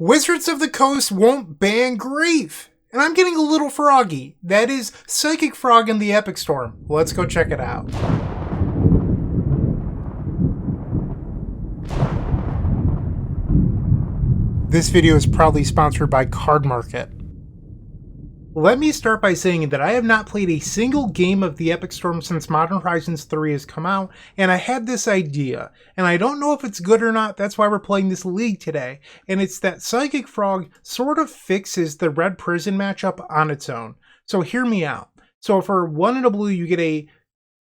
Wizards of the Coast won't ban Grief. And I'm getting a little froggy. That is Psychic Frog in the Epic Storm. Let's go check it out. This video is proudly sponsored by Card Market. Let me start by saying that I have not played a single game of the Epic Storm since Modern Horizons 3 has come out, and I had this idea, and I don't know if it's good or not. That's why we're playing this league today, and it's that Psychic Frog sort of fixes the Red Prison matchup on its own. So hear me out. So for 1 and a blue, you get a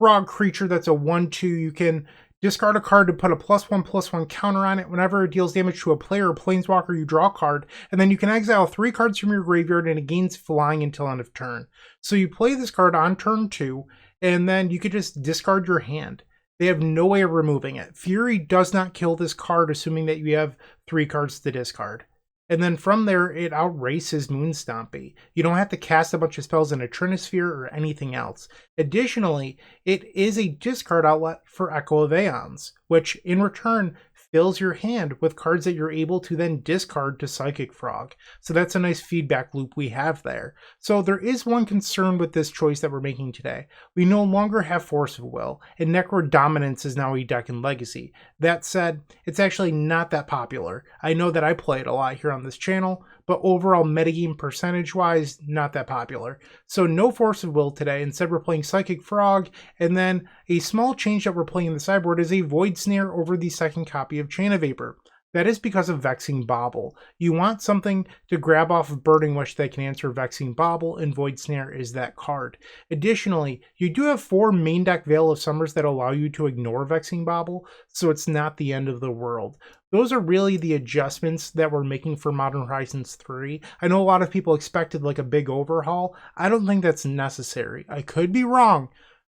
frog creature that's a 1/2. You can discard a card to put a +1/+1 counter on it. Whenever it deals damage to a player or planeswalker, you draw a card, and then you can exile 3 cards from your graveyard, and it gains flying until end of turn. So you play this card on turn 2, and then you could just discard your hand. They have no way of removing it. Fury does not kill this card, assuming that you have 3 cards to discard. And then from there, it outraces Moonstompy. You don't have to cast a bunch of spells in a Trinisphere or anything else. Additionally, it is a discard outlet for Echo of Aeons, which in return fills your hand with cards that you're able to then discard to Psychic Frog. So that's a nice feedback loop we have there. So there is one concern with this choice that we're making today. We no longer have Force of Will, and Necro Dominance is now a deck in Legacy. That said, it's actually not that popular. I know that I play it a lot here on this channel, but overall metagame percentage-wise, not that popular. So no Force of Will today. Instead, we're playing Psychic Frog, and then a small change that we're playing in the sideboard is a Void Snare over the second copy of Chain of Vapor. That is because of Vexing Bauble. You want something to grab off of Burning Wish that can answer Vexing Bauble, and Void Snare is that card. Additionally, you do have 4 main deck Veil of Summers that allow you to ignore Vexing Bauble, so it's not the end of the world. Those are really the adjustments that we're making for Modern Horizons 3. I know a lot of people expected like a big overhaul. I don't think that's necessary. I could be wrong,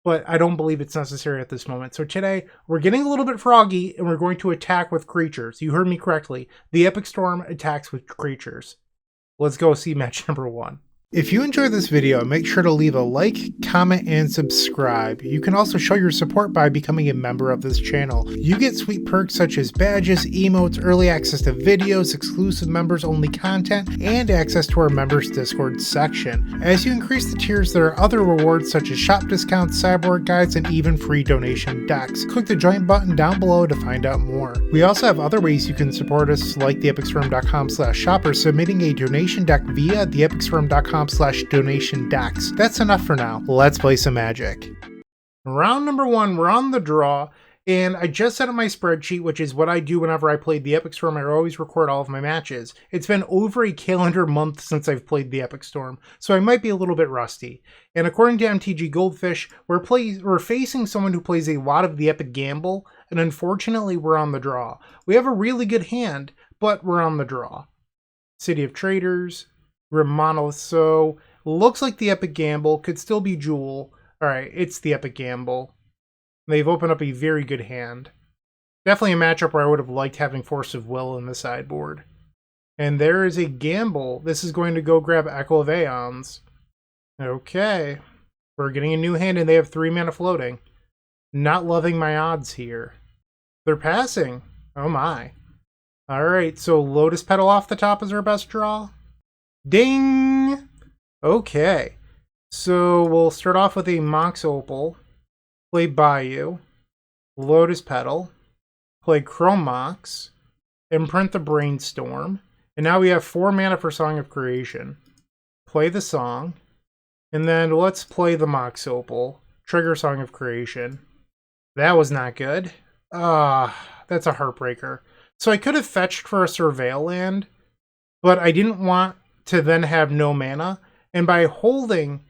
but I don't believe it's necessary at this moment. So today, we're getting a little bit froggy, and we're going to attack with creatures. You heard me correctly. The Epic Storm attacks with creatures. Let's go see match number 1. If you enjoyed this video, make sure to leave a like, comment, and subscribe. You can also show your support by becoming a member of this channel. You get sweet perks such as badges, emotes, early access to videos, exclusive members-only content, and access to our members Discord section. As you increase the tiers, there are other rewards such as shop discounts, sideboard guides, and even free donation decks. Click the join button down below to find out more. We also have other ways you can support us, like theepicstorm.com/shop or submitting a donation deck via theepicstorm.com/donation decks. That's enough for now. Let's play some Magic. Round number 1, we're on the draw, and I just set up my spreadsheet, which is what I do whenever I play the Epic Storm. I always record all of my matches. It's been over a calendar month since I've played the Epic Storm, so I might be a little bit rusty. And according to MTG Goldfish, we're facing someone who plays a lot of the Epic Gamble, and unfortunately we're on the draw. We have a really good hand, but we're on the draw. City of Traders, Grim Monolith, so looks like the Epic Gamble, could still be Jewel. Alright, it's the Epic Gamble. They've opened up a very good hand. Definitely a matchup where I would have liked having Force of Will in the sideboard. And there is a Gamble. This is going to go grab Echo of Aeons. Okay. We're getting a new hand, and they have 3 mana floating. Not loving my odds here. They're passing. Oh my. Alright, so Lotus Petal off the top is our best draw. Ding! Okay. So we'll start off with a Mox Opal. Play Bayou, Lotus Petal, play Chrome Mox, imprint the Brainstorm, and now we have 4 mana for Song of Creation. Play the song, and then let's play the Mox Opal, trigger Song of Creation. That was not good. That's a heartbreaker. So I could have fetched for a Surveil land, but I didn't want to then have no mana, and by holding,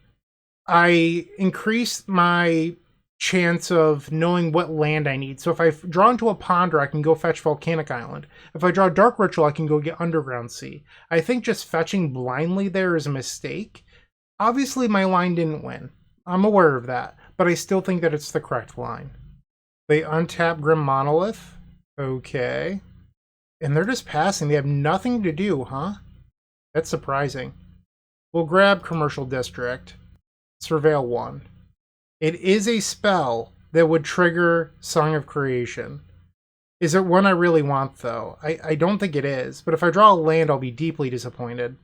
I increased my chance of knowing what land I need. So if I draw into a Ponder, I can go fetch Volcanic Island. If I draw Dark Ritual, I can go get Underground Sea. I think just fetching blindly there is a mistake. Obviously, my line didn't win. I'm aware of that, but I still think that it's the correct line. They untap Grim Monolith. Okay. And they're just passing. They have nothing to do, huh? That's surprising. We'll grab Commercial District. Surveil 1. It is a spell that would trigger Song of Creation. Is it one I really want, though? I don't think it is, but if I draw a land, I'll be deeply disappointed.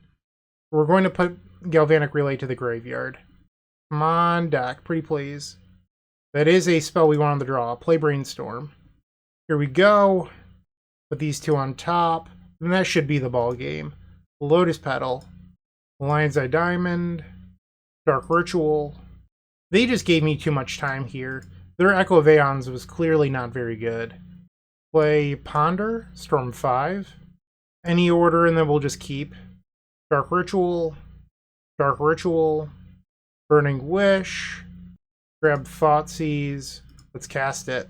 We're going to put Galvanic Relay to the graveyard. Come on, deck, pretty please. That is a spell we wanted to draw. Play Brainstorm. Here we go. Put these two on top. And that should be the ball game. Lotus Petal. Lion's Eye Diamond. Dark Ritual. They just gave me too much time here. Their Echo of Aeons was clearly not very good. Play Ponder. Storm 5. Any order, and then we'll just keep. Dark Ritual. Dark Ritual. Burning Wish. Grab Thoughtseize. Let's cast it.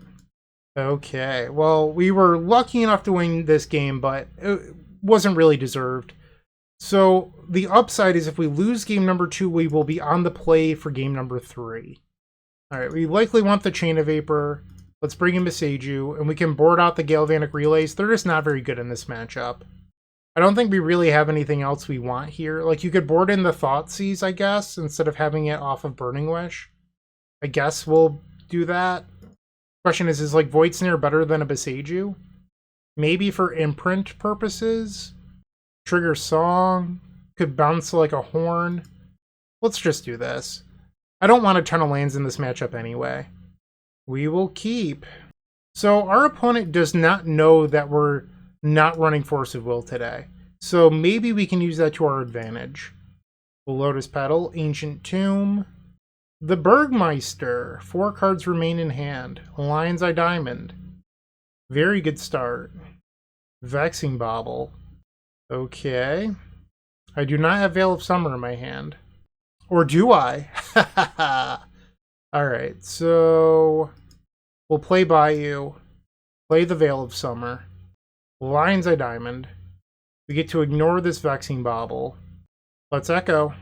Okay, well, we were lucky enough to win this game, but it wasn't really deserved. So the upside is if we lose game number 2, we will be on the play for game number 3. Alright, we likely want the Chain of Vapor. Let's bring in Beseech you, and we can board out the Galvanic Relays. They're just not very good in this matchup. I don't think we really have anything else we want here. Like, you could board in the Thoughtseize, I guess, instead of having it off of Burning Wish. I guess we'll do that. Question is like Void Snare better than a Beseech you? Maybe for imprint purposes? Trigger Song? Could bounce like a horn? Let's just do this. I don't want a ton of lands in this matchup anyway. We will keep. So our opponent does not know that we're not running Force of Will today. So maybe we can use that to our advantage. Lotus Petal, Ancient Tomb. The Burgmeister. 4 cards remain in hand. Lion's Eye Diamond. Very good start. Vexing Bauble. Okay. I do not have Veil of Summer in my hand. Or do I? Alright, so we'll play Bayou. Play the Veil of Summer. Lion's Eye Diamond. We get to ignore this Vexing Bauble. Let's Echo.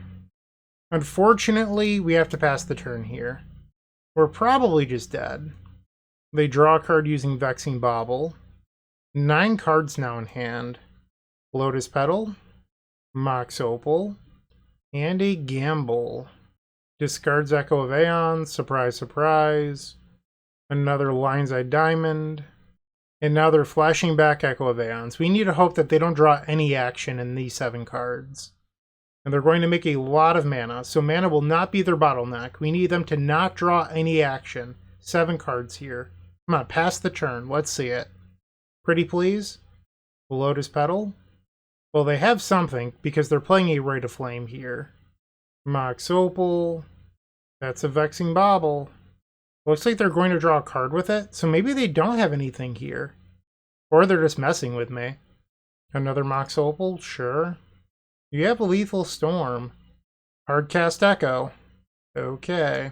Unfortunately, we have to pass the turn here. We're probably just dead. They draw a card using Vexing Bauble. 9 cards now in hand. Lotus Petal, Mox Opal, and a Gamble. Discards Echo of Aeons, surprise, surprise. Another Lion's Eye Diamond. And now they're flashing back Echo of Aeons. We need to hope that they don't draw any action in these 7 cards. And they're going to make a lot of mana, so mana will not be their bottleneck. We need them to not draw any action. 7 cards here. Come on, pass the turn. Let's see it. Pretty please? Lotus Petal? Well, they have something, because they're playing a Rite of Flame here. Mox Opal. That's a Vexing Bauble. Looks like they're going to draw a card with it, so maybe they don't have anything here. Or they're just messing with me. Another Mox Opal? Sure. You have a Lethal Storm. Hardcast Echo. Okay.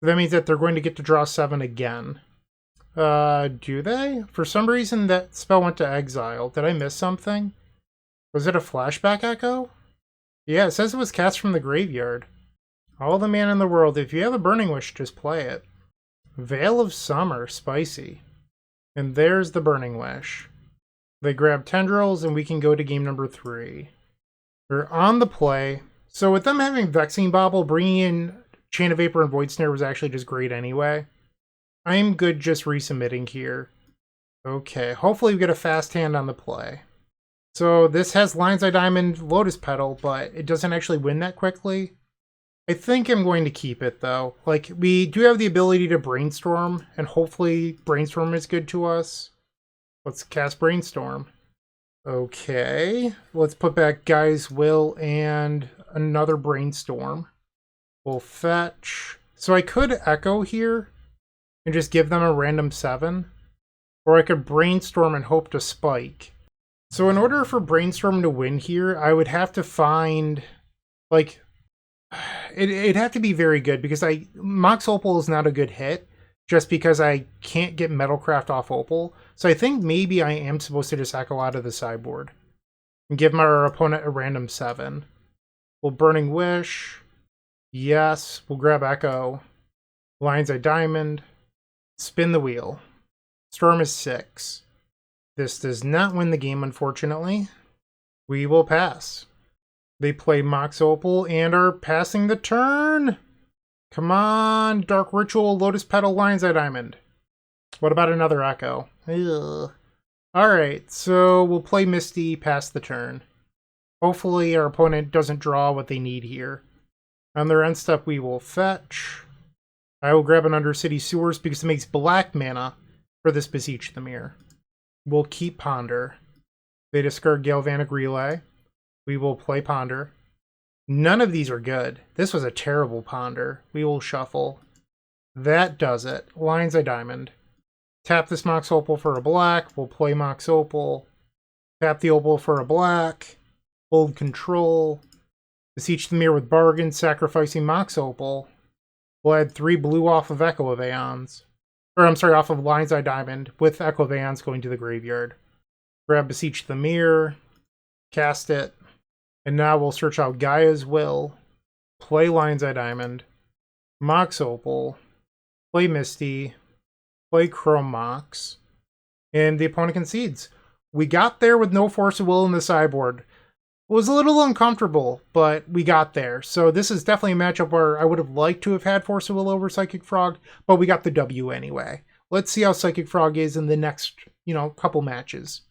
That means that they're going to get to draw 7 again. Do they? For some reason that spell went to exile. Did I miss something? Was it a flashback echo? Yeah, it says it was cast from the graveyard. All the mana in the world. If you have a Burning Wish, just play it. Veil of Summer. Spicy. And there's the Burning Wish. They grab Tendrils, and we can go to game number 3. They're on the play. So with them having Vexing Bauble, bringing in Chain of Vapor and Void Snare was actually just great anyway. I'm good just resubmitting here. Okay, hopefully we get a fast hand on the play. So this has Lion's Eye Diamond, Lotus Petal, but it doesn't actually win that quickly. I think I'm going to keep it though. Like, we do have the ability to Brainstorm, and hopefully Brainstorm is good to us. Let's cast Brainstorm. Okay, let's put back Guy's Will and another Brainstorm. We'll fetch. So I could Echo here and just give them a random 7. Or I could Brainstorm and hope to spike. So in order for Brainstorm to win here, I would have to find, like, it'd have to be very good, because Mox Opal is not a good hit, just because I can't get Metalcraft off Opal. So I think maybe I am supposed to just Echo out of the sideboard and give our opponent a random 7. We'll Burning Wish. Yes, we'll grab Echo. Lion's Eye Diamond. Spin the wheel. Storm is 6. This does not win the game, unfortunately. We will pass. They play Mox Opal and are passing the turn. Come on, Dark Ritual, Lotus Petal, Lion's Eye Diamond. What about another Echo? Ugh. Alright, so we'll play Misty past the turn. Hopefully our opponent doesn't draw what they need here. On their end step, we will fetch. I will grab an Undercity Sewers because it makes black mana for this Beseech the Mirror. We'll keep Ponder. They discard Galvanic Relay. We will play Ponder. None of these are good. This was a terrible Ponder. We will shuffle. That does it. Lion's Eye Diamond. Tap this Mox Opal for a black. We'll play Mox Opal. Tap the Opal for a black. Hold control. Beseech the Mirror with Bargain, sacrificing Mox Opal. We'll add 3 blue off of Echo of Aeons. Or, I'm sorry, off of Lion's Eye Diamond, with Echo of Aeons going to the graveyard. Grab Beseech the Mirror. Cast it. And now we'll search out Gaea's Will. Play Lion's Eye Diamond. Mox Opal. Play Misty. Play Chrome Mox. And the opponent concedes. We got there with no Force of Will in the sideboard. It was a little uncomfortable, but we got there. So this is definitely a matchup where I would have liked to have had Force of Will over Psychic Frog, but we got the W anyway. Let's see how Psychic Frog is in the next, couple matches.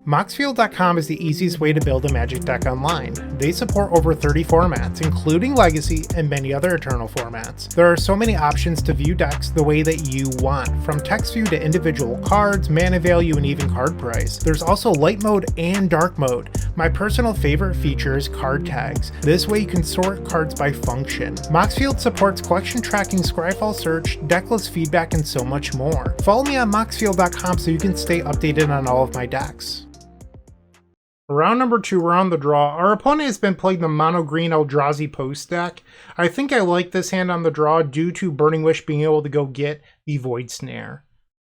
Moxfield.com is the easiest way to build a Magic deck online. They support over 30 formats, including Legacy and many other Eternal formats. There are so many options to view decks the way that you want, from text view to individual cards, mana value, and even card price. There's also light mode and dark mode. My personal favorite feature is card tags. This way you can sort cards by function. Moxfield supports collection tracking, Scryfall search, decklist feedback, and so much more. Follow me on Moxfield.com so you can stay updated on all of my decks. Round number 2, we're on the draw. Our opponent has been playing the mono-green Eldrazi Post deck. I think I like this hand on the draw due to Burning Wish being able to go get the Void Snare.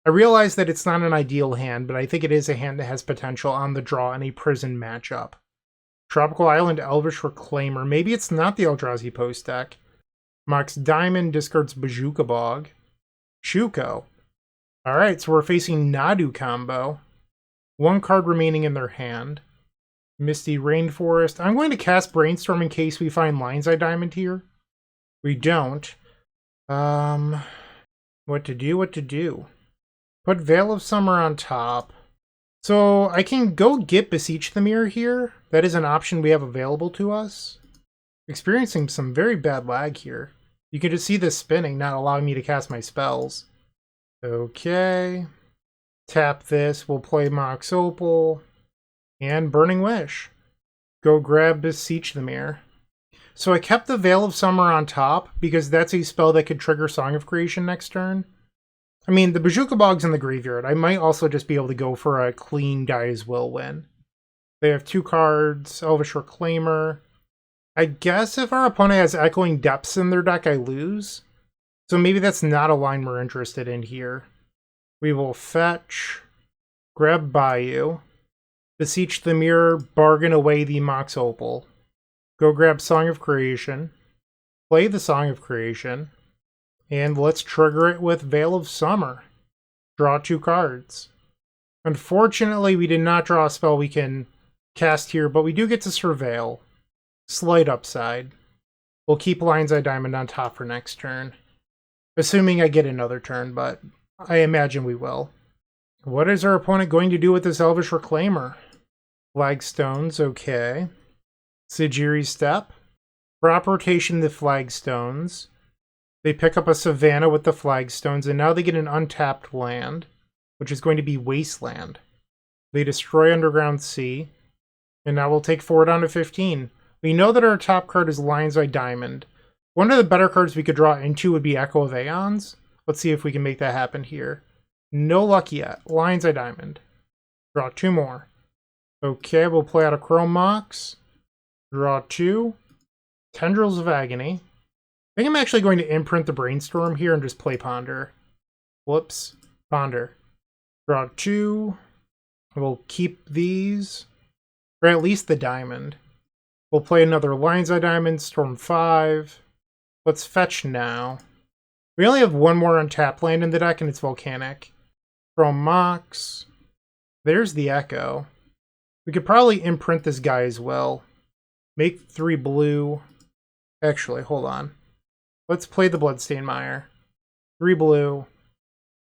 I realize that it's not an ideal hand, but I think it is a hand that has potential on the draw in a Prison matchup. Tropical Island Elvish Reclaimer. Maybe it's not the Eldrazi Post deck. Mox Diamond discards Bojuka Bog. Shuko. Alright, so we're facing Nadu combo. 1 card remaining in their hand. Misty Rainforest. I'm going to cast Brainstorm in case we find Lion's Eye Diamond here. We don't. What to do? Put Veil of Summer on top. So I can go get Beseech the Mirror here. That is an option we have available to us. Experiencing some very bad lag here. You can just see this spinning, not allowing me to cast my spells. Okay. Tap this. We'll play Mox Opal. And Burning Wish. Go grab Beseech the Mirror. So I kept the Veil of Summer on top because that's a spell that could trigger Song of Creation next turn. I mean, the Bojuka Bog's in the graveyard. I might also just be able to go for a clean Gaea's Will win. They have 2 cards, Elvish Reclaimer. I guess if our opponent has Echoing Depths in their deck, I lose. So maybe that's not a line we're interested in here. We will fetch, grab Bayou. Beseech the Mirror, bargain away the Mox Opal. Go grab Song of Creation. Play the Song of Creation. And let's trigger it with Veil of Summer. Draw 2 cards. Unfortunately, we did not draw a spell we can cast here, but we do get to Surveil. Slight upside. We'll keep Lion's Eye Diamond on top for next turn. Assuming I get another turn, but I imagine we will. What is our opponent going to do with this Elvish Reclaimer? Flagstones, okay. Sejiri's Step. Crop rotation the Flagstones. They pick up a Savannah with the Flagstones, and now they get an untapped land, which is going to be Wasteland. They destroy Underground Sea, and now we'll take 4 down to 15. We know that our top card is Lion's Eye Diamond. One of the better cards we could draw into would be Echo of Aeons. Let's see if we can make that happen here. No luck yet. Lion's Eye Diamond. Draw 2 more. Okay, we'll play out a Chrome Mox. Draw 2. Tendrils of Agony. I think I'm actually going to imprint the Brainstorm here and just play Ponder. Whoops. Ponder. Draw 2. We'll keep these. Or at least the Diamond. We'll play another Lion's Eye Diamond. Storm 5. Let's fetch now. We only have 1 more untapped land in the deck, and it's Volcanic. Chrome Mox. There's the Echo. We could probably imprint this guy as well. Make 3 blue. Actually, hold on. Let's play the Bloodstained Mire. 3 blue.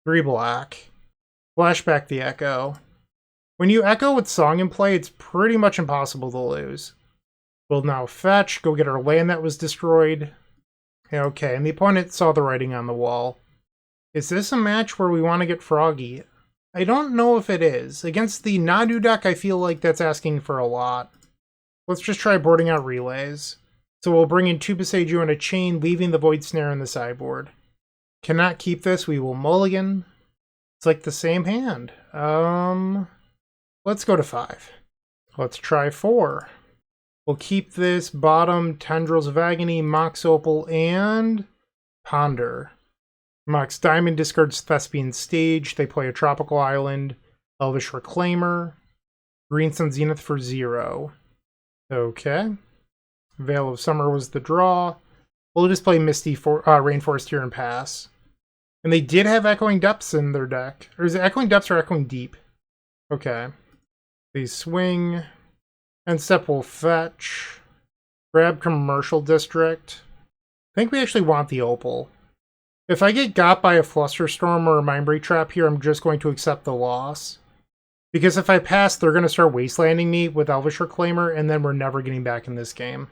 3 black. Flashback the Echo. When you Echo with Song in play, it's pretty much impossible to lose. We'll now fetch, go get our land that was destroyed. Okay, and the opponent saw the writing on the wall. Is this a match where we want to get Froggy? I don't know if it is. Against the Nadu deck, I feel like that's asking for a lot. Let's just try boarding out relays. So we'll bring in 2 Beseech and a chain, leaving the Void Snare in the sideboard. Cannot keep this, we will mulligan. It's like the same hand. Let's go to 5. Let's try 4. We'll keep this bottom Tendrils of Agony, Mox Opal, and Ponder. Mox Diamond discards Thespian Stage. They play a Tropical Island, Elvish Reclaimer, Green Sun Zenith for 0. Okay. Veil of Summer was the draw. We'll just play Misty Rainforest here and pass. And they did have Echoing Depths in their deck. Or is it Echoing Depths or Echoing Deep? Okay. They swing. End step will fetch. Grab Commercial District. I think we actually want the Opal. If I get got by a Flusterstorm or a Mindbreak Trap here, I'm just going to accept the loss. Because if I pass, they're going to start wastelanding me with Elvish Reclaimer, and then we're never getting back in this game.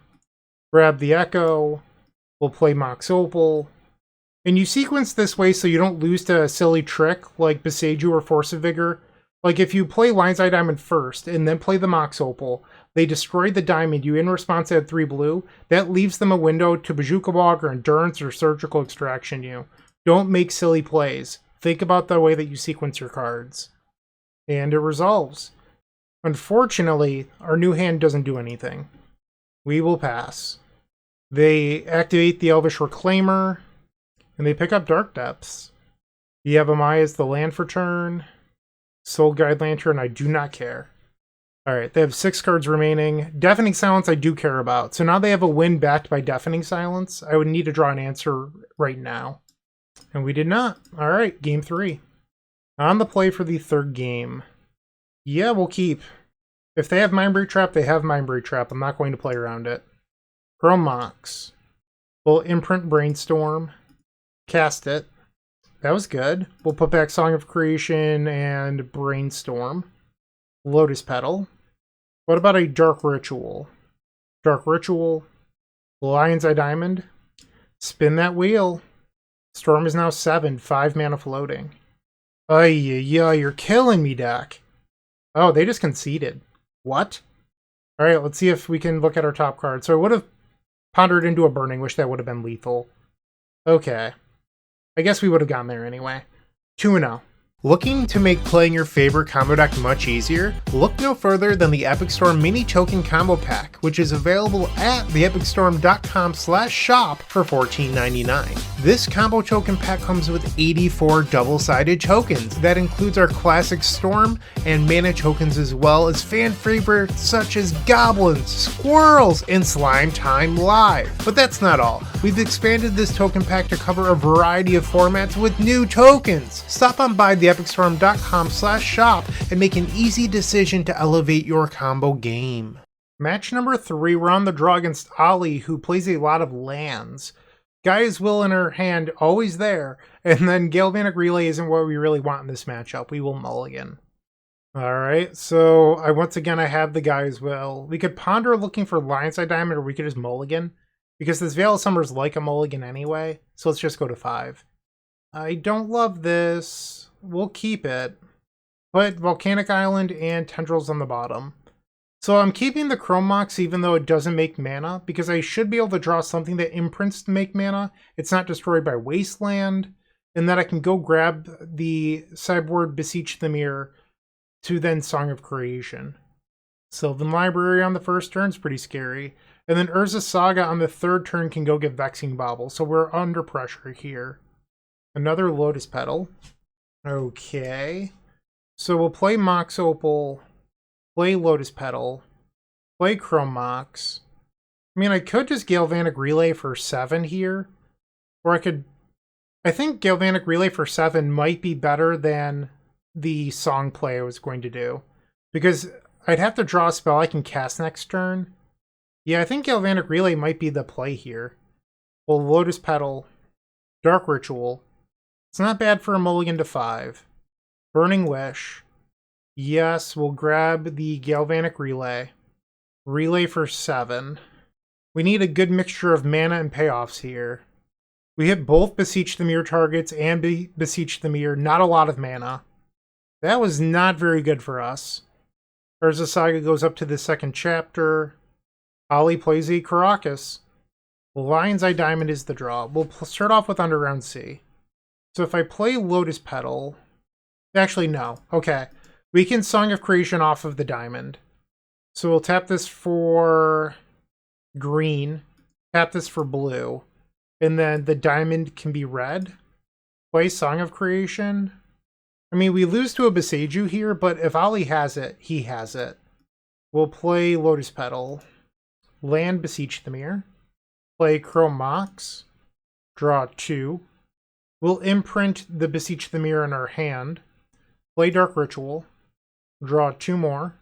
Grab the Echo. We'll play Mox Opal. And you sequence this way so you don't lose to a silly trick like Beseiju or Force of Vigor. Like if you play Lion's Eye Diamond first, and then play the Mox Opal, they destroy the diamond, you in response add 3 blue, that leaves them a window to Bazooka Bog or Endurance or Surgical Extraction you. Don't make silly plays. Think about the way that you sequence your cards. And it resolves. Unfortunately, our new hand doesn't do anything. We will pass. They activate the Elvish Reclaimer, and they pick up Dark Depths. Yavimaya is the land for turn. Soul Guide Lantern, I do not care. Alright, they have 6 cards remaining. Deafening Silence I do care about. So now they have a win backed by Deafening Silence. I would need to draw an answer right now. And we did not. Alright, game 3. On the play for the 3rd game. Yeah, we'll keep. If they have Mindbreak Trap, they have Mindbreak Trap. I'm not going to play around it. Chrome Mox. We'll imprint Brainstorm. Cast it. That was good. We'll put back Song of Creation and Brainstorm. Lotus Petal. What about a Dark Ritual? Dark Ritual. Lion's Eye Diamond. Spin that wheel. Storm is now 7, 5 mana floating. Yeah, you're killing me, deck. Oh, they just conceded. What? Alright, let's see if we can look at our top card. So I would have pondered into a Burning Wish. That would have been lethal. Okay. I guess we would have gone there anyway. 2-0. Looking to make playing your favorite combo deck much easier? Look no further than the Epic Storm Mini Token Combo Pack, which is available at theepicstorm.com/shop for $14.99. This combo token pack comes with 84 double-sided tokens. That includes our classic Storm and Mana tokens, as well as fan favorites such as Goblins, Squirrels, and Slime Time Live. But that's not all. We've expanded this token pack to cover a variety of formats with new tokens. Stop on by theepicstorm.com/shop and make an easy decision to elevate your combo game. Match number 3, we're on the draw against Ali, who plays a lot of lands. Gaia's Will in her hand, always there, and then Galvanic Relay isn't what we really want in this matchup. We will mulligan. Alright, so once again I have the Gaia's Will. We could ponder looking for Lion's Eye Diamond, or we could just mulligan, because this Veil of Summer is like a mulligan anyway, so let's just go to 5. I don't love this. We'll keep it. Put Volcanic Island and Tendrils on the bottom. So I'm keeping the Chrome Mox even though it doesn't make mana, because I should be able to draw something that imprints to make mana. It's not destroyed by Wasteland, and that I can go grab the sideboard Beseech the Mirror to then Song of Creation. Sylvan Library on the first turn is pretty scary. And then Urza Saga on the 3rd turn can go get Vexing Bauble, so we're under pressure here. Another Lotus Petal. Okay. So we'll play Mox Opal, play Lotus Petal, play Chrome Mox. I mean, I could just Galvanic Relay for 7 here. Or I think Galvanic Relay for 7 might be better than the Song play I was going to do. Because I'd have to draw a spell I can cast next turn. Yeah, I think Galvanic Relay might be the play here. Well, Lotus Petal, Dark Ritual. It's not bad for a mulligan to 5. Burning Wish. Yes, we'll grab the Galvanic Relay. Relay for 7. We need a good mixture of mana and payoffs here. We hit both Beseech the Mirror targets and Beseech the Mirror. Not a lot of mana. That was not very good for us. Urza Saga goes up to the second chapter. Ollie plays a Karakas. Lion's Eye Diamond is the draw. We'll start off with Underground Sea. So if I play Lotus Petal... Actually, no. Okay. We can Song of Creation off of the Diamond. So we'll tap this for green. Tap this for blue. And then the Diamond can be red. Play Song of Creation. I mean, we lose to a Beseiju here, but if Ollie has it, he has it. We'll play Lotus Petal. Land Beseech the Mirror. Play Chrome Mox. Draw 2. We'll imprint the Beseech the Mirror in our hand. Play Dark Ritual. Draw 2 more.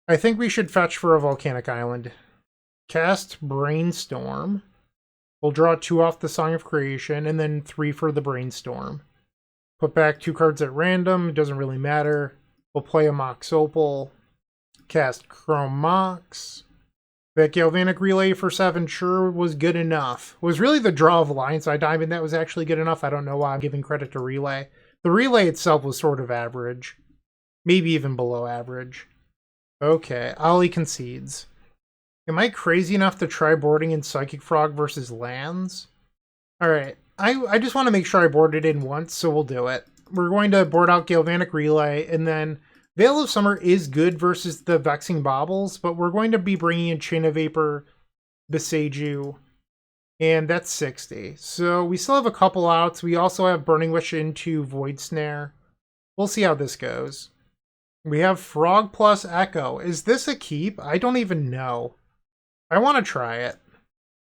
I think we should fetch for a Volcanic Island. Cast Brainstorm. We'll draw 2 off the Song of Creation, and then 3 for the Brainstorm. Put back 2 cards at random, it doesn't really matter. We'll play a Mox Opal. Cast Chrome Mox. That Galvanic Relay for 7 sure was good enough. It was really the draw of Lion's Eye Diamond that was actually good enough. I don't know why I'm giving credit to Relay. The Relay itself was sort of average. Maybe even below average. Okay, Ollie concedes. Am I crazy enough to try boarding in Psychic Frog versus lands? Alright, I just want to make sure I board it in once, so we'll do it. We're going to board out Galvanic Relay, and then Veil of Summer is good versus the Vexing Baubles, but we're going to be bringing in Chain of Vapor, Beseiju, and that's 60. So we still have a couple outs. We also have Burning Wish into Void Snare. We'll see how this goes. We have Frog plus Echo. Is this a keep? I don't even know. I want to try it.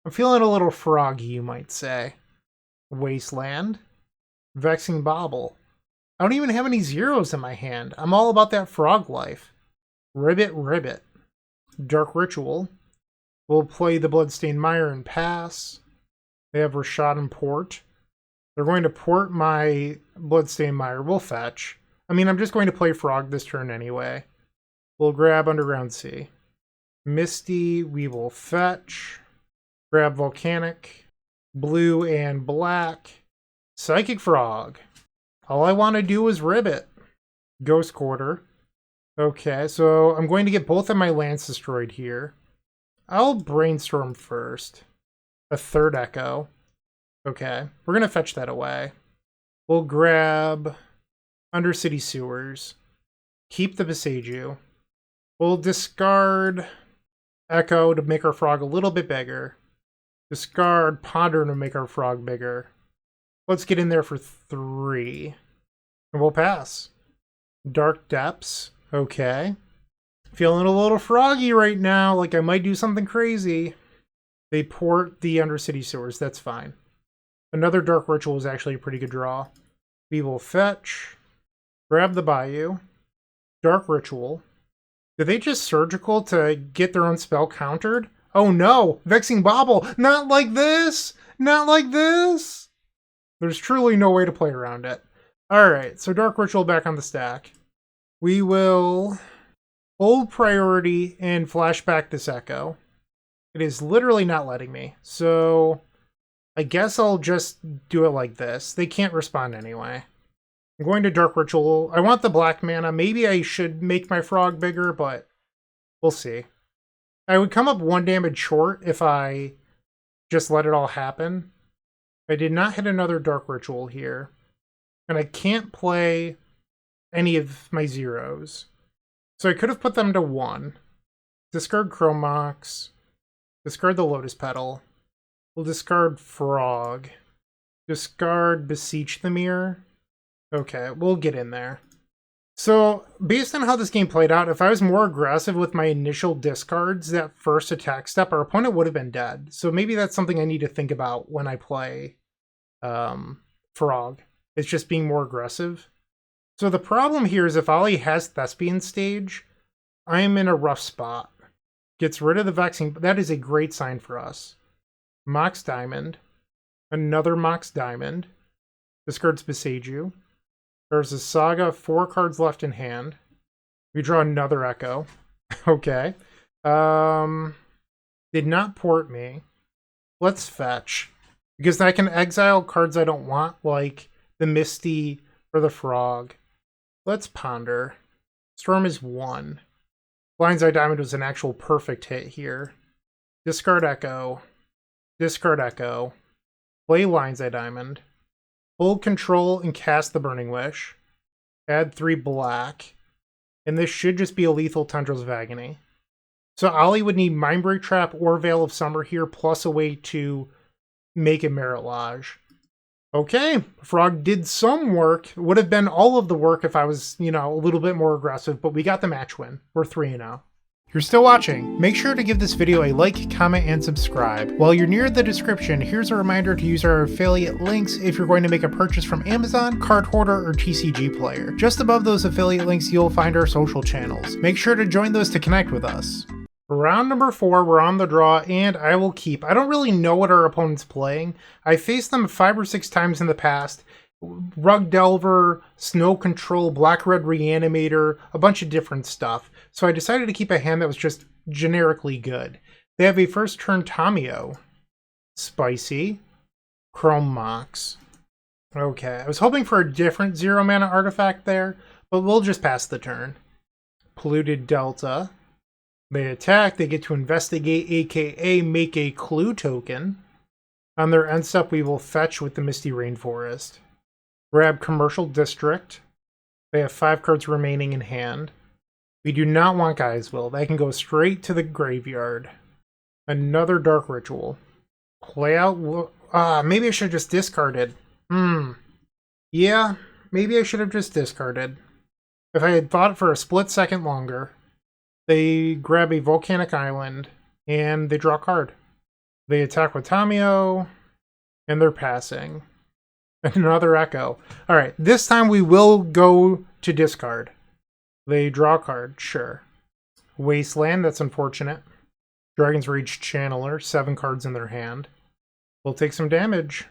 I'm feeling a little froggy, you might say. Wasteland. Vexing Bauble. I don't even have any zeros in my hand. I'm all about that frog life. Ribbit, Ribbit. Dark Ritual. We'll play the Bloodstained Mire and pass. They have Rashad and Port. They're going to port my Bloodstained Mire. We'll fetch. I mean, I'm just going to play Frog this turn anyway. We'll grab Underground Sea. Misty, we will fetch. Grab Volcanic. Blue and black. Psychic Frog. All I want to do is Ribbit. Ghost Quarter. Okay, so I'm going to get both of my lands destroyed here. I'll Brainstorm first. A 3rd Echo. Okay, we're going to fetch that away. We'll grab Undercity Sewers. Keep the Beseiju. We'll discard Echo to make our frog a little bit bigger. Discard Ponder to make our frog bigger. Let's get in there for 3. And we'll pass. Dark Depths. Okay. Feeling a little froggy right now, like I might do something crazy. They port the Undercity Sewers, that's fine. Another Dark Ritual is actually a pretty good draw. We will fetch. Grab the Bayou. Dark Ritual. Did they just Surgical to get their own spell countered? Oh no! Vexing Bauble! Not like this! Not like this! There's truly no way to play around it. Alright, so Dark Ritual back on the stack. We will hold priority and flashback this Echo. It is literally not letting me, so I guess I'll just do it like this. They can't respond anyway. I'm going to Dark Ritual. I want the black mana. Maybe I should make my frog bigger, but we'll see. I would come up 1 damage short if I just let it all happen. I did not hit another Dark Ritual here. And I can't play any of my zeros. So I could have put them to 1. Discard Chrome Mox. Discard the Lotus Petal. We'll discard Frog. Discard Beseech the Mirror. Okay, we'll get in there. So, based on how this game played out, if I was more aggressive with my initial discards, that first attack step, our opponent would have been dead. So maybe that's something I need to think about when I play Frog. It's just being more aggressive. So the problem here is if Ollie has Thespian Stage, I'm in a rough spot. Gets rid of the Vexing. That is a great sign for us. Mox Diamond. Another Mox Diamond. Discards Beseiju. There's a Saga, 4 cards left in hand. We draw another Echo. Okay. Did not port me. Let's fetch. Because I can exile cards I don't want, like the Misty or the Frog. Let's ponder. Storm is 1. Blind's Eye Diamond was an actual perfect hit here. Discard Echo. Discard Echo. Play Lion's Eye Diamond. Hold Control and cast the Burning Wish. Add 3 black. And this should just be a lethal Tendrils of Agony. So Ollie would need Mindbreak Trap or Veil of Summer here, plus a way to make a Merit Lodge. Okay, Frog did some work. Would have been all of the work if I was, a little bit more aggressive, but we got the match win. We're 3-0. You're still watching. Make sure to give this video a like, comment, and subscribe. While you're near the description, here's a reminder to use our affiliate links if you're going to make a purchase from Amazon, Card Hoarder, or TCG Player. Just above those affiliate links, you'll find our social channels. Make sure to join those to connect with us. Round number 4, we're on the draw, and I will keep. I don't really know what our opponent's playing. I faced them 5 or 6 times in the past. Rug Delver, Snow Control, Black-Red Reanimator, a bunch of different stuff. So I decided to keep a hand that was just generically good. They have a first turn Tamiyo. Spicy. Chrome Mox. Okay, I was hoping for a different 0-mana artifact there, but we'll just pass the turn. Polluted Delta. They attack, they get to investigate, aka make a clue token. On their end step, we will fetch with the Misty Rainforest. Grab Commercial District. They have 5 cards remaining in hand. We do not want Gaia's Will. That can go straight to the graveyard. Another Dark Ritual. Play out... maybe I should have just discarded. Yeah, maybe I should have just discarded. If I had thought for a split second longer... They grab a Volcanic Island, and they draw a card. They attack with Tamiyo, and they're passing. Another Echo. Alright, this time we will go to discard. They draw a card, sure. Wasteland, that's unfortunate. Dragon's Rage Channeler, 7 cards in their hand. We'll take some damage.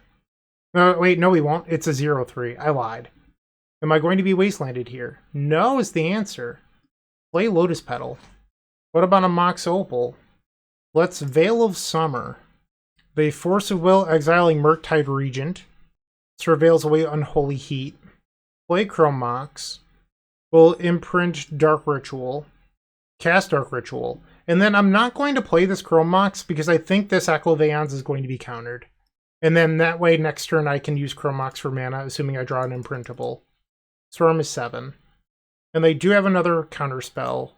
Wait, no we won't. It's a 0-3. I lied. Am I going to be wastelanded here? No is the answer. Play Lotus Petal. What about a Mox Opal? Let's Veil of Summer. They Force of Will, exiling Murktide Regent. Surveils away Unholy Heat. Play Chrome Mox. We'll imprint Dark Ritual. Cast Dark Ritual. And then I'm not going to play this Chrome Mox because I think this Echo of Aeons is going to be countered. And then that way next turn I can use Chrome Mox for mana, assuming I draw an imprintable. Storm is 7. And they do have another counterspell.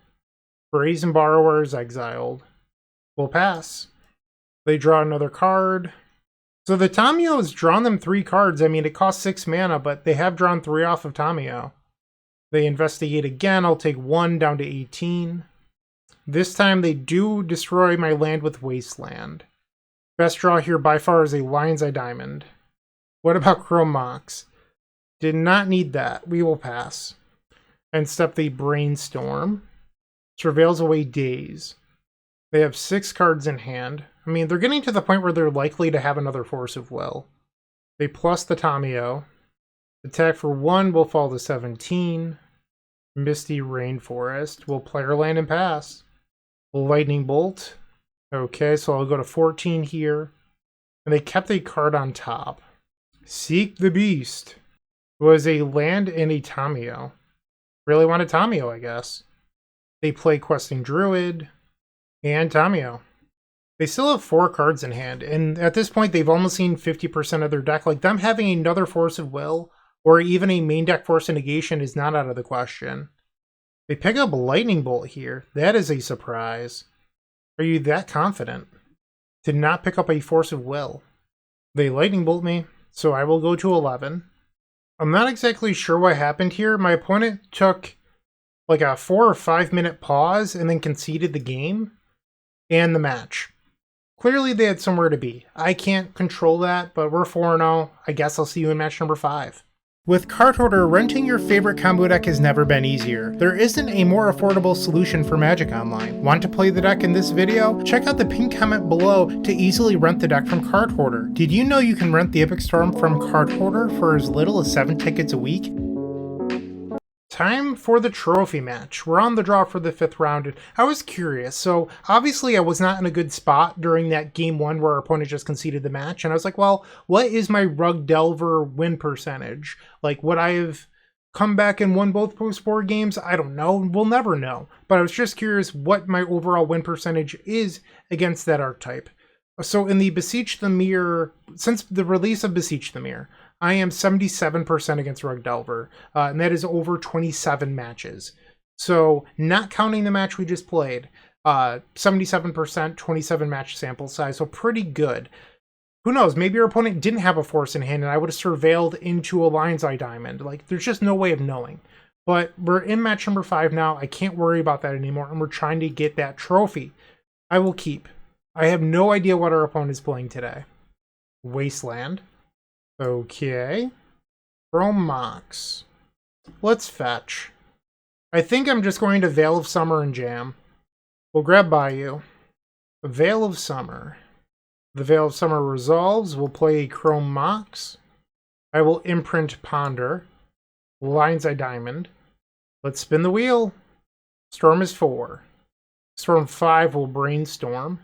Brazen Borrower is exiled. We'll pass. They draw another card. So the Tamiyo has drawn them 3 cards. I mean, it costs 6 mana, but they have drawn 3 off of Tamiyo. They investigate again. I'll take 1 down to 18. This time they do destroy my land with Wasteland. Best draw here by far is a Lion's Eye Diamond. What about Chrome Mox? Did not need that. We will pass. And step the Brainstorm. Surveils away Daze. They have 6 cards in hand. I mean, they're getting to the point where they're likely to have another Force of Will. They plus the Tamiyo. Attack for 1 will fall to 17. Misty Rainforest. Will player land and pass. Lightning Bolt. Okay, so I'll go to 14 here. And they kept a card on top. Seek the Beast. It was a land and a Tamiyo. Really wanted Tamiyo, I guess. They play Questing Druid and Tamiyo. They still have 4 cards in hand, and at this point they've almost seen 50% of their deck. Like, them having another Force of Will, or even a main deck Force of Negation is not out of the question. They pick up Lightning Bolt here. That is a surprise. Are you that confident to not pick up a Force of Will? They Lightning Bolt me, so I will go to 11. I'm not exactly sure what happened here. My opponent took like a 4 or 5 minute pause and then conceded the game and the match. Clearly they had somewhere to be. I can't control that, but we're 4-0. I guess I'll see you in match number 5. With Card Hoarder, renting your favorite combo deck has never been easier. There isn't a more affordable solution for Magic Online. Want to play the deck in this video? Check out the pinned comment below to easily rent the deck from Card Hoarder. Did you know you can rent the Epic Storm from Card Hoarder for as little as 7 tickets a week? Time for the trophy match. We're on the draw for the 5th round. And I was curious. So obviously I was not in a good spot during that game 1 where our opponent just conceded the match. And I was like, well, what is my Rug Delver win percentage? Like, would I have come back and won both post-board games? I don't know. We'll never know. But I was just curious what my overall win percentage is against that archetype. So in the Beseech the Mirror, since the release of Beseech the Mirror, I am 77% against Rug Delver, and that is over 27 matches. So not counting the match we just played, 77%, 27 match sample size, so pretty good. Who knows, maybe your opponent didn't have a force in hand and I would have surveilled into a Lion's Eye Diamond. Like, there's just no way of knowing. But we're in match number 5 now. I can't worry about that anymore, and we're trying to get that trophy. I will keep. I have no idea what our opponent is playing today. Wasteland. Okay. Chrome Mox. Let's fetch. I think I'm just going to Veil of Summer and jam. We'll grab Bayou. Veil of Summer. The Veil of Summer resolves. We'll play Chrome Mox. I will imprint Ponder. Lion's Eye Diamond. Let's spin the wheel. Storm is 4. Storm 5 will Brainstorm.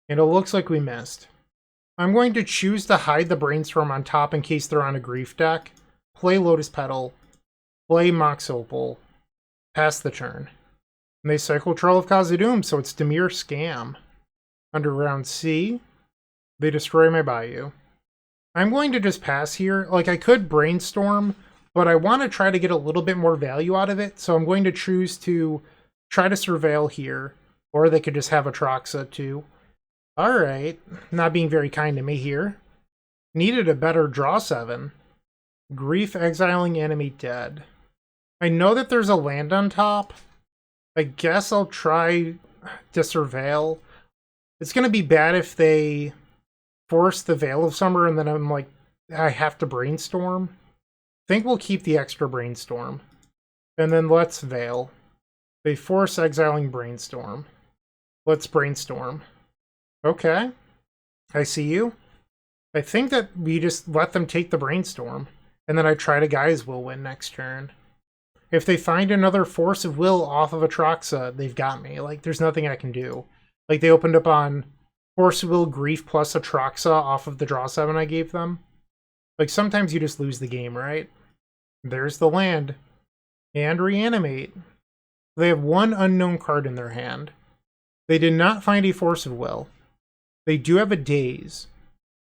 And it looks like we missed. I'm going to choose to hide the Brainstorm on top in case they're on a Grief deck. Play Lotus Petal. Play Mox Opal. Pass the turn. And they cycle Troll of Khazad-dûm, so it's Dimir Scam. Underground Sea. They destroy my Bayou. I'm going to just pass here. Like, I could Brainstorm, but I want to try to get a little bit more value out of it, so I'm going to choose to try to Surveil here. Or they could just have Atraxa too. Alright, not being very kind to me here. Needed a better draw 7. Grief exiling enemy dead. I know that there's a land on top. I guess I'll try to Surveil. It's going to be bad if they force the Veil of Summer and then I'm like, I have to Brainstorm. I think we'll keep the extra Brainstorm. And then let's Veil. They force exiling Brainstorm. Let's Brainstorm. Okay, I see you. I think that we just let them take the Brainstorm, and then I try to Gaea's Will win next turn. If they find another Force of Will off of Atraxa, they've got me. Like, there's nothing I can do. Like, they opened up on Force of Will, Grief, plus Atraxa off of the draw 7 I gave them. Like, sometimes you just lose the game, right? There's the land. And Reanimate. They have one unknown card in their hand. They did not find a Force of Will. They do have a Daze,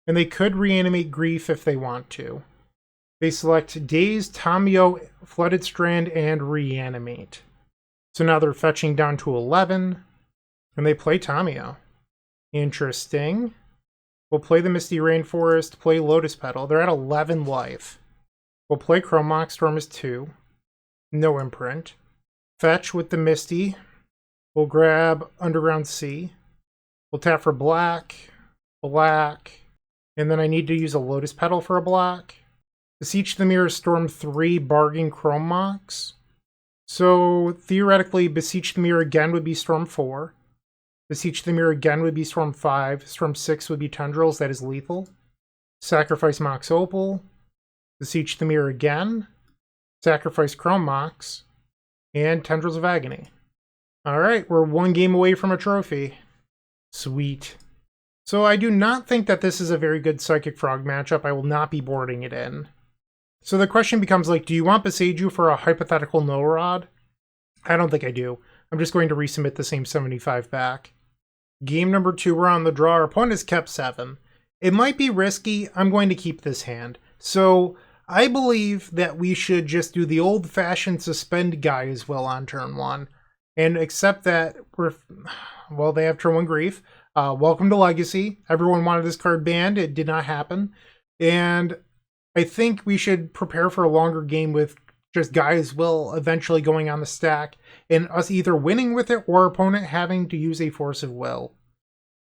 and they could Reanimate Grief if they want to. They select Daze, Tamiyo, Flooded Strand, and Reanimate. So now they're fetching down to 11, and they play Tamiyo. Interesting. We'll play the Misty Rainforest, play Lotus Petal. They're at 11 life. We'll play Chrome Mox, Storm is 2. No imprint. Fetch with the Misty. We'll grab Underground Sea. We'll tap for black, and then I need to use a Lotus Petal for a black. Beseech the Mirror, Storm 3, Bargain, Chrome Mox. So theoretically, Beseech the Mirror again would be Storm 4. Beseech the Mirror again would be Storm 5. Storm 6 would be Tendrils, that is lethal. Sacrifice Mox Opal. Beseech the Mirror again. Sacrifice Chrome Mox. And Tendrils of Agony. Alright, we're one game away from a trophy. Sweet. So I do not think that this is a very good Psychic Frog matchup. I will not be boarding it in. So the question becomes, like, do you want Beseiju for a hypothetical no rod? I don't think I do. I'm just going to resubmit the same 75 back. Game number 2, we're on the draw. Our opponent has kept 7. It might be risky. I'm going to keep this hand. So I believe that we should just do the old-fashioned suspend Gaea's Will on turn 1. And accept that well, they have turn 1 Grief. Welcome to Legacy. Everyone wanted this card banned. It did not happen. And I think we should prepare for a longer game with just Gaea's Will eventually going on the stack and us either winning with it or our opponent having to use a Force of Will.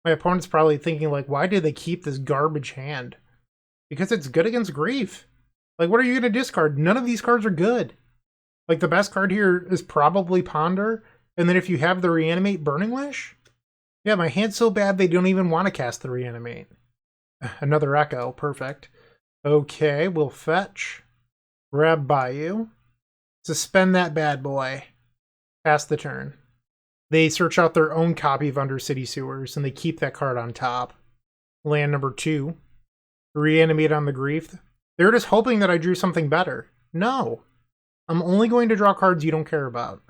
My opponent's probably thinking, like, why did they keep this garbage hand? Because it's good against Grief. Like, what are you going to discard? None of these cards are good. Like, the best card here is probably Ponder. And then if you have the Reanimate, Burning Wish? Yeah, my hand's so bad they don't even want to cast the Reanimate. Another Echo. Perfect. Okay, we'll fetch. Grab Bayou. Suspend that bad boy. Pass the turn. They search out their own copy of Undercity Sewers, and they keep that card on top. Land number 2. Reanimate on the Grief. They're just hoping that I drew something better. No. I'm only going to draw cards you don't care about.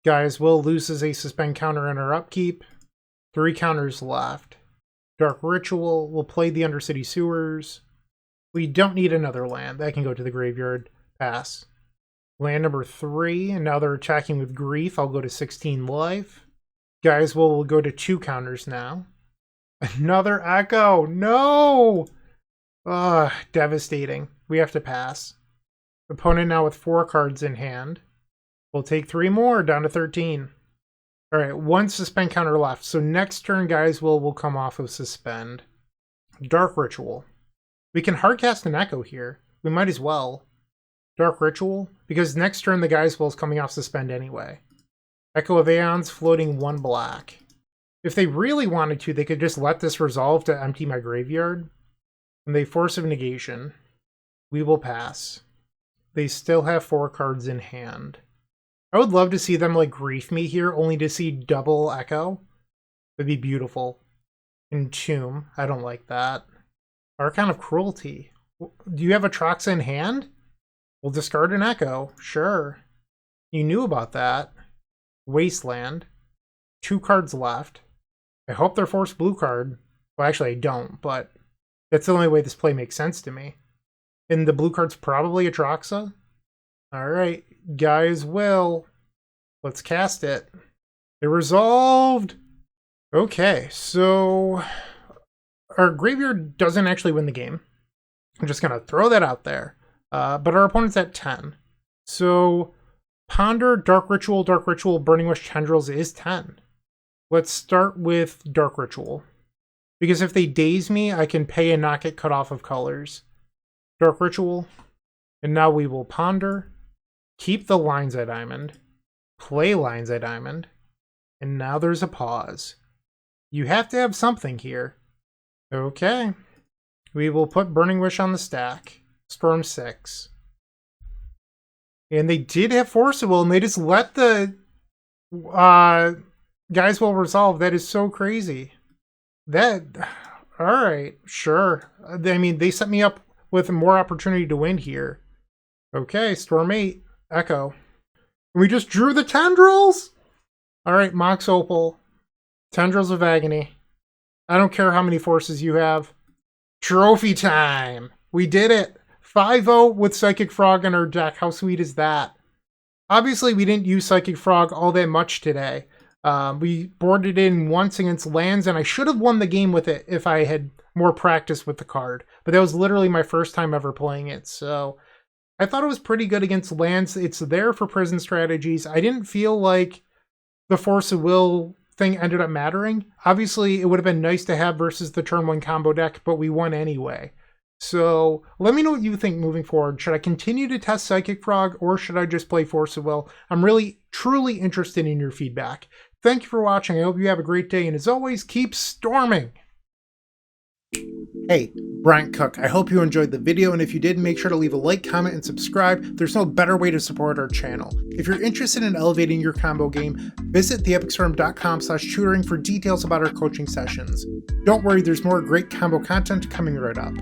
Gaia's Will loses a suspend counter in our upkeep. 3 counters left. Dark Ritual will play the Undercity Sewers. We don't need another land. That can go to the graveyard. Pass. Land number 3, and now they're attacking with Grief. I'll go to 16 life. Gaia's will go to 2 counters now. Another Echo! No! Ugh, devastating. We have to pass. Opponent now with 4 cards in hand. We'll take 3 more, down to 13. Alright, 1 suspend counter left. So next turn, Gaia's will come off of suspend. Dark Ritual. We can hardcast an Echo here. We might as well. Dark Ritual, because next turn the Gaia's will is coming off suspend anyway. Echo of Aeons floating 1 black. If they really wanted to, they could just let this resolve to empty my graveyard. And they Force of Negation. We will pass. They still have 4 cards in hand. I would love to see them like Grief me here, only to see double Echo. That'd be beautiful. Entomb. I don't like that. Archon of Cruelty. Do you have a Troxa in hand? We'll discard an Echo. Sure. You knew about that. Wasteland. 2 cards left. I hope they're forced blue card. Well, actually, I don't, but that's the only way this play makes sense to me. And the blue card's probably a Troxa. Alright. Gaia's Will. Let's cast it. They're resolved! Okay, so our graveyard doesn't actually win the game. I'm just going to throw that out there. But our opponent's at 10. So Ponder, Dark Ritual, Burning Wish, Tendrils is 10. Let's start with Dark Ritual. Because if they daze me, I can pay and not get cut off of colors. Dark Ritual. And now we will Ponder. Keep the Lines at Diamond. Play Lines at Diamond. And now there's a pause. You have to have something here. Okay. We will put Burning Wish on the stack. Storm 6. And they did have Force of Will, and they just let the Gaia's Will resolve. That is so crazy. Alright, sure. I mean, they set me up with more opportunity to win here. Okay, Storm 8. Echo. We just drew the Tendrils! Alright, Mox Opal. Tendrils of Agony. I don't care how many forces you have. Trophy time! We did it! 5-0 with Psychic Frog in our deck. How sweet is that? Obviously, we didn't use Psychic Frog all that much today. We boarded in once against lands, and I should have won the game with it if I had more practice with the card. But that was literally my first time ever playing it, so I thought it was pretty good against lands. It's there for prison strategies. I didn't feel like the Force of Will thing ended up mattering. Obviously, it would have been nice to have versus the turn 1 combo deck, but we won anyway. So let me know what you think moving forward. Should I continue to test Psychic Frog, or should I just play Force of Will? I'm really, truly interested in your feedback. Thank you for watching. I hope you have a great day, and as always, keep storming! Hey, Bryant Cook. I hope you enjoyed the video, and if you did, make sure to leave a like, comment, and subscribe. There's no better way to support our channel. If you're interested in elevating your combo game, visit theepicstorm.com/tutoring for details about our coaching sessions. Don't worry, there's more great combo content coming right up.